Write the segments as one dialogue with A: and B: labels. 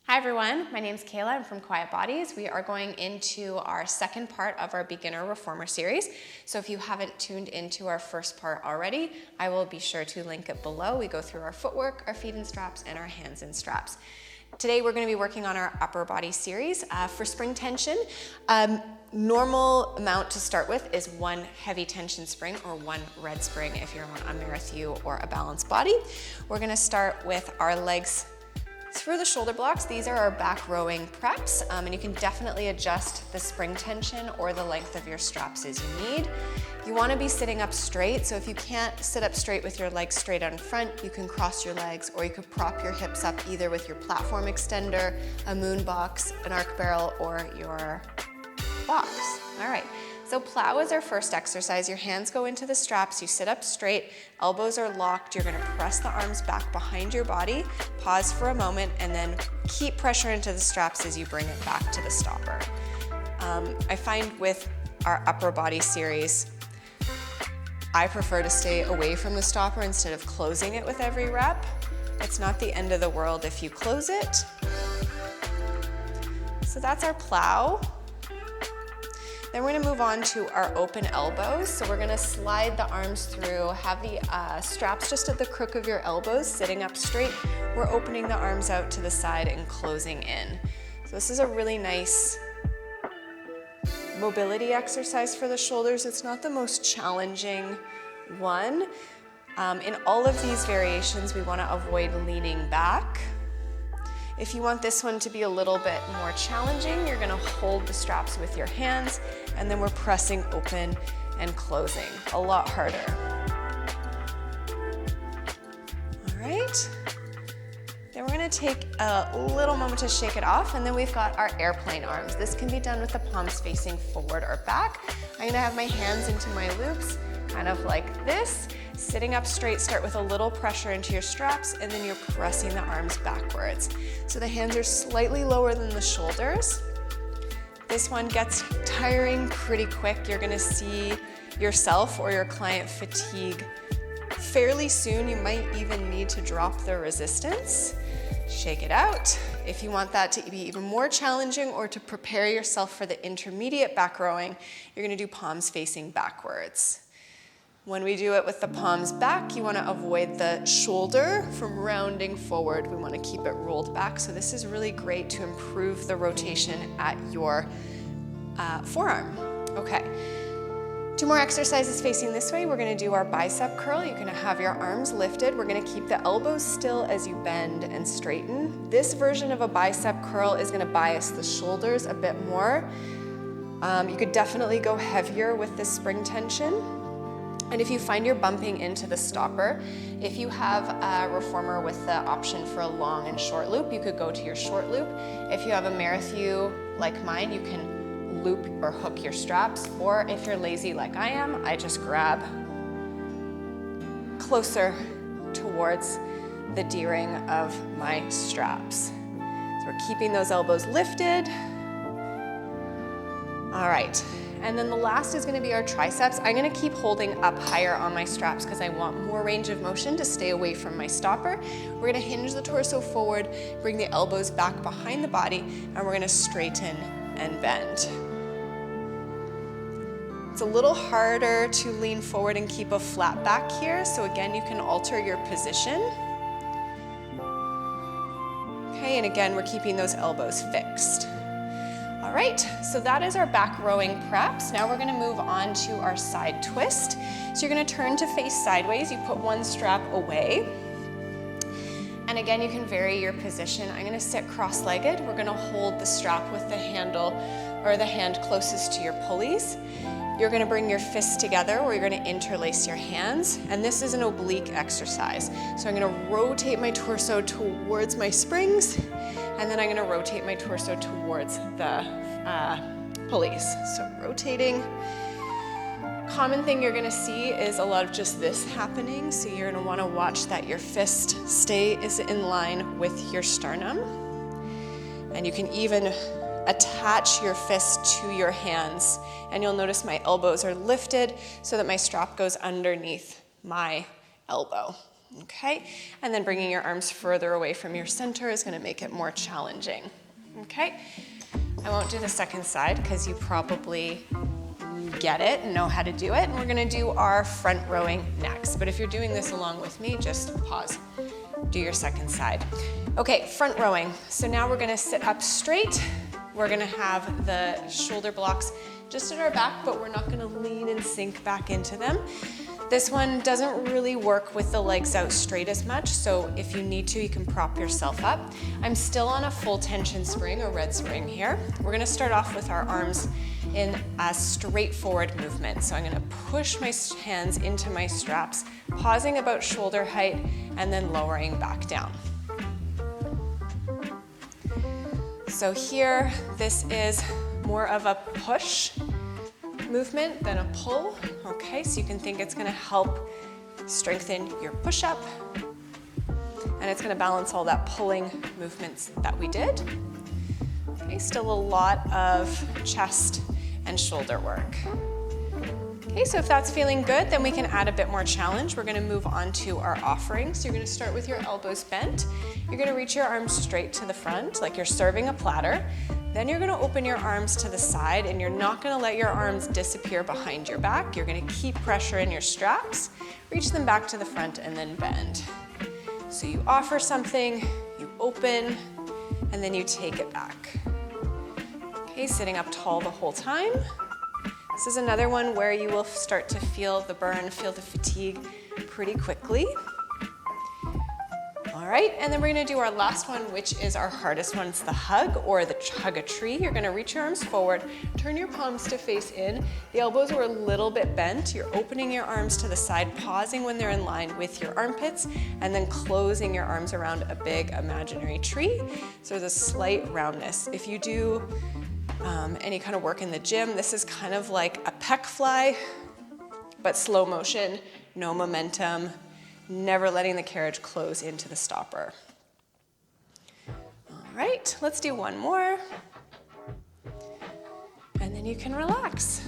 A: Hi everyone, my name is Kayla. I'm from Quiet Bodies. We are going into our second part of our beginner reformer series. So if you haven't tuned into our first part already, I will be sure to link it below. We go through our footwork, our feet in straps, and our hands in straps. Today we're going to be working on our upper body series. For spring tension, normal amount to start with is one heavy tension spring or one red spring if you're on a Marathon or a balanced body. We're going to start with our legs through the shoulder blocks. These are our back rowing preps, and you can definitely adjust the spring tension or the length of your straps as you need. You want to be sitting up straight, so if you can't sit up straight with your legs straight out in front, you can cross your legs, or you could prop your hips up either with your platform extender, a moon box, an arc barrel, or your box. All right. So plow is our first exercise. Your hands go into the straps, you sit up straight, elbows are locked, you're gonna press the arms back behind your body, pause for a moment, and then keep pressure into the straps as you bring it back to the stopper. I find with our upper body series, I prefer to stay away from the stopper instead of closing it with every rep. It's not the end of the world if you close it. So that's our plow. Then we're gonna move on to our open elbows. So we're gonna slide the arms through, have the straps just at the crook of your elbows, sitting up straight. We're opening the arms out to the side and closing in. So this is a really nice mobility exercise for the shoulders. It's not the most challenging one. In all of these variations, we wanna avoid leaning back. If you want this one to be a little bit more challenging, you're gonna hold the straps with your hands, and then we're pressing open and closing. A lot harder. All right. Then we're gonna take a little moment to shake it off, and then we've got our airplane arms. This can be done with the palms facing forward or back. I'm gonna have my hands into my loops, kind of like this. Sitting up straight, start with a little pressure into your straps, and then you're pressing the arms backwards. So the hands are slightly lower than the shoulders. This one gets tiring pretty quick. You're gonna see yourself or your client fatigue fairly soon. You might even need to drop the resistance. Shake it out. If you want that to be even more challenging or to prepare yourself for the intermediate back rowing, you're gonna do palms facing backwards. When we do it with the palms back, you want to avoid the shoulder from rounding forward. We want to keep it rolled back. So this is really great to improve the rotation at your forearm. Okay, 2 more exercises facing this way. We're going to do our bicep curl. You're going to have your arms lifted. We're going to keep the elbows still as you bend and straighten. This version of a bicep curl is going to bias the shoulders a bit more. You could definitely go heavier with this spring tension. And if you find you're bumping into the stopper, if you have a reformer with the option for a long and short loop, you could go to your short loop. If you have a Marathon like mine, you can loop or hook your straps. Or if you're lazy like I am, I just grab closer towards the D-ring of my straps. So we're keeping those elbows lifted. All right. And then the last is gonna be our triceps. I'm gonna keep holding up higher on my straps because I want more range of motion to stay away from my stopper. We're gonna hinge the torso forward, bring the elbows back behind the body, and we're gonna straighten and bend. It's a little harder to lean forward and keep a flat back here, so again, you can alter your position. Okay, and again, we're keeping those elbows fixed. All right, so that is our back rowing preps. Now we're gonna move on to our side twist. So you're gonna turn to face sideways. You put one strap away. And again, you can vary your position. I'm gonna sit cross-legged. We're gonna hold the strap with the handle or the hand closest to your pulleys. You're gonna bring your fists together or you're gonna interlace your hands. And this is an oblique exercise. So I'm gonna rotate my torso towards my springs, and then I'm gonna rotate my torso towards the pulleys. So rotating. Common thing you're gonna see is a lot of just this happening. So you're gonna wanna watch that your fist is in line with your sternum. And you can even attach your fist to your hands. And you'll notice my elbows are lifted so that my strap goes underneath my elbow. Okay, and then bringing your arms further away from your center is gonna make it more challenging. Okay, I won't do the second side because you probably get it and know how to do it. And we're gonna do our front rowing next. But if you're doing this along with me, just pause. Do your second side. Okay, front rowing. So now we're gonna sit up straight. We're gonna have the shoulder blocks just at our back, but we're not gonna lean and sink back into them. This one doesn't really work with the legs out straight as much, so if you need to, you can prop yourself up. I'm still on a full tension spring, a red spring here. We're gonna start off with our arms in a straightforward movement. So I'm gonna push my hands into my straps, pausing about shoulder height, and then lowering back down. So here, this is more of a push movement than a pull. Okay, so you can think it's gonna help strengthen your push-up, and it's gonna balance all that pulling movements that we did. Okay, still a lot of chest and shoulder work. Okay, so if that's feeling good, then we can add a bit more challenge. We're gonna move on to our offering. So you're gonna start with your elbows bent. You're gonna reach your arms straight to the front, like you're serving a platter. Then you're gonna open your arms to the side, and you're not gonna let your arms disappear behind your back. You're gonna keep pressure in your straps, reach them back to the front, and then bend. So you offer something, you open, and then you take it back. Okay, sitting up tall the whole time. This is another one where you will start to feel the burn, feel the fatigue pretty quickly. All right, and then we're gonna do our last one, which is our hardest one. It's the hug, or the hug a tree. You're gonna reach your arms forward, turn your palms to face in. The elbows are a little bit bent. You're opening your arms to the side, pausing when they're in line with your armpits, and then closing your arms around a big imaginary tree. So there's a slight roundness. If you do any kind of work in the gym, this is kind of like a pec fly, but slow motion, no momentum, never letting the carriage close into the stopper. All right, let's do one more. And then you can relax.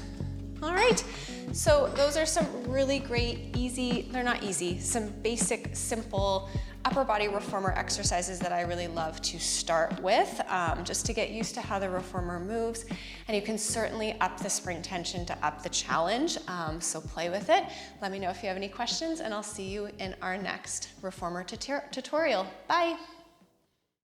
A: All right, so those are some really great, easy, they're not easy, some basic, simple upper body reformer exercises that I really love to start with, just to get used to how the reformer moves. And you can certainly up the spring tension to up the challenge, so play with it. Let me know if you have any questions, and I'll see you in our next reformer tutorial. Bye.